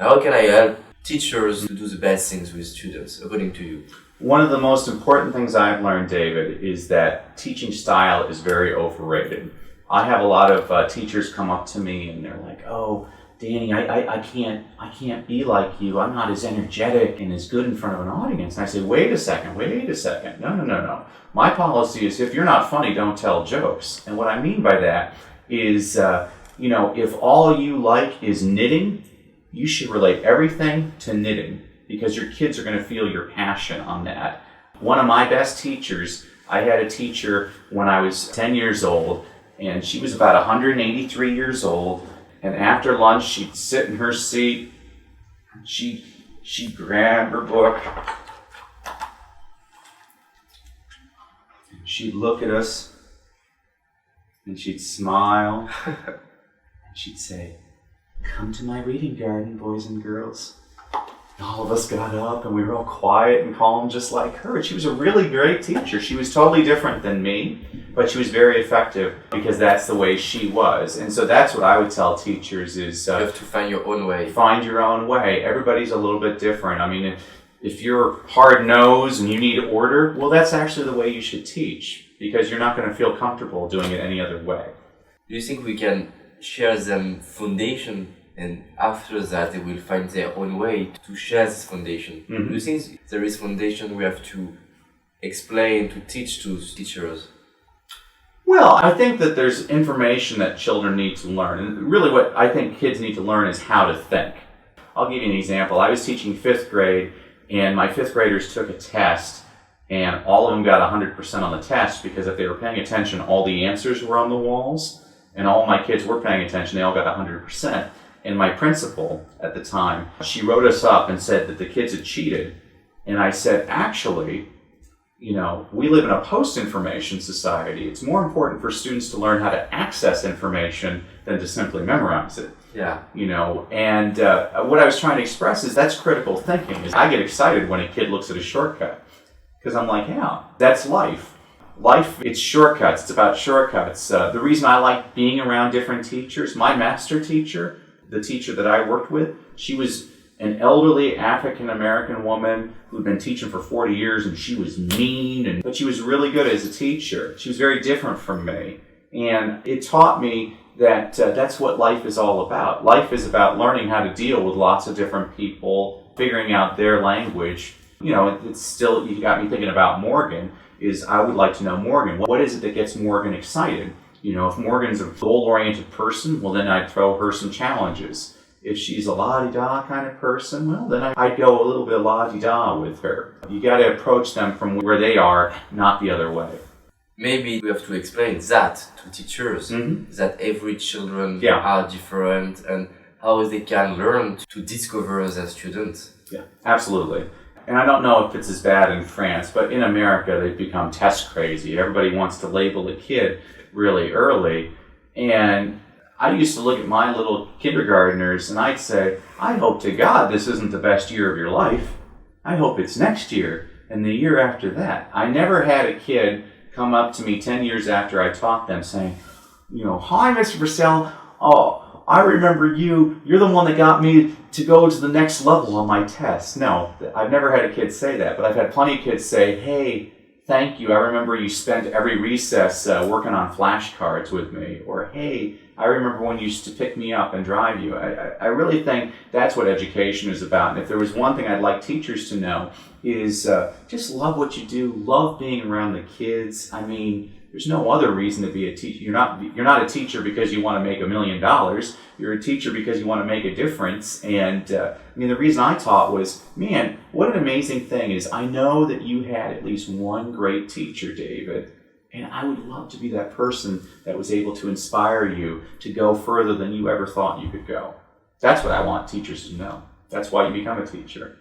How can I help teachers to do the best things with students, according to you? One of the most important things I've learned, David, is that teaching style is very overrated. I have a lot of teachers come up to me and they're like, "Oh, Danny, I can't be like you. I'm not as energetic and as good in front of an audience." And I say, wait a second. No. My policy is if you're not funny, don't tell jokes. And what I mean by that is, if all you like is knitting, you should relate everything to knitting because your kids are going to feel your passion on that. One of my best teachers, I had a teacher when I was 10 years old, and she was about 183 years old. And after lunch, she'd sit in her seat, and she'd grab her book, and she'd look at us, and she'd smile, and she'd say, "Come to my reading garden, boys and girls." And all of us got up, and we were all quiet and calm just like her. She was a really great teacher. She was totally different than me, but she was very effective because that's the way she was. And so that's what I would tell teachers is... you have to find your own way. Find your own way. Everybody's a little bit different. I mean, if you're hard-nosed and you need order, well, that's actually the way you should teach because you're not going to feel comfortable doing it any other way. Do you think we can share them foundation and after that they will find their own way to share this foundation? Mm-hmm. Do you think there is foundation we have to explain, to teach to teachers? Well, I think that there's information that children need to learn. And really what I think kids need to learn is how to think. I'll give you an example. I was teaching 5th grade, and my 5th graders took a test, and all of them got 100% on the test because if they were paying attention, all the answers were on the walls, and all my kids were paying attention, they all got 100%. And my principal at the time, she wrote us up and said that the kids had cheated. And I said, actually, we live in a post-information society. It's more important for students to learn how to access information than to simply memorize it. Yeah. And what I was trying to express is that's critical thinking. I get excited when a kid looks at a shortcut because I'm like, yeah, that's life. Life, it's shortcuts. It's about shortcuts. The reason I like being around different teachers, my master teacher, the teacher that I worked with, she was an elderly African-American woman who'd been teaching for 40 years, and she was mean, but she was really good as a teacher. She was very different from me. And it taught me that that's what life is all about. Life is about learning how to deal with lots of different people, figuring out their language. It's still, you got me thinking about Morgan, is I would like to know Morgan. What is it that gets Morgan excited? If Morgan's a goal-oriented person, well, then I'd throw her some challenges. If she's a la-di-da kind of person, well, then I'd go a little bit la-di-da with her. You got to approach them from where they are, not the other way. Maybe we have to explain that to teachers, that every children are different and how they can learn to discover their students. Yeah, absolutely. And I don't know if it's as bad in France, but in America, they've become test crazy. Everybody wants to label a kid really early. And I used to look at my little kindergartners and I'd say, I hope to God this isn't the best year of your life. I hope it's next year and the year after that. I never had a kid come up to me 10 years after I taught them saying, "Hi, Mr. Brassell. Oh, I remember you. You're the one that got me to go to the next level on my test." No, I've never had a kid say that, but I've had plenty of kids say, "Hey, thank you. I remember you spent every recess working on flashcards with me." Or, "Hey, I remember when you used to pick me up and drive you." I really think that's what education is about. And if there was one thing I'd like teachers to know is just love what you do. Love being around the kids. I mean, there's no other reason to be a teacher. You're not a teacher because you want to make $1 million. You're a teacher because you want to make a difference. And the reason I taught was, man, what an amazing thing is I know that you had at least one great teacher, David. And I would love to be that person that was able to inspire you to go further than you ever thought you could go. That's what I want teachers to know. That's why you become a teacher.